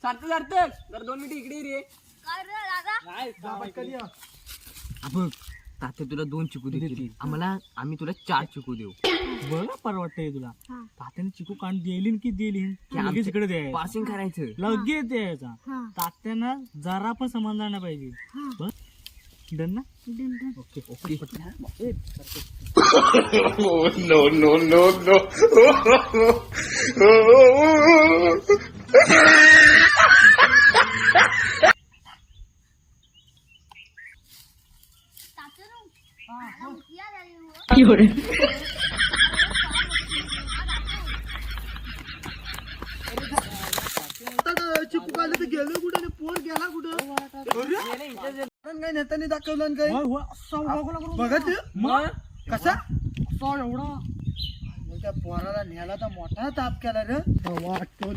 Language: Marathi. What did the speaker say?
सार्थक सार्थक जर 2 मिनिट इकडे ये रे. काय रे दादा? काय कधी या? बघ तात्या तुला 2 चिकू देतील आम्ही तुला 4 चिकू देऊ. बरं परवडतंय तुला. हा. तात्याने चिकू काढून देलीन की देलीन की लगेच आमच्या- इकडे द्यायचं पासिंग करायचं. लगेच द्यायचा. हा. तात्यानं जरा पण समाधान नाही पाहिजे. हा. बस डन ना. Done done. ओके ओके तात्यानो, मला उठल्या झाली हो. चिकू काढलं तर गेलो कुठं आणि पोर गेला कुठं काय नेत्याने दाखवलं काय होय, होय, असा उभा गोला करून बघा ते मग कसा असा एवढा त्या पोराला न्यायला तर मोठा ताप केला रे वाटतो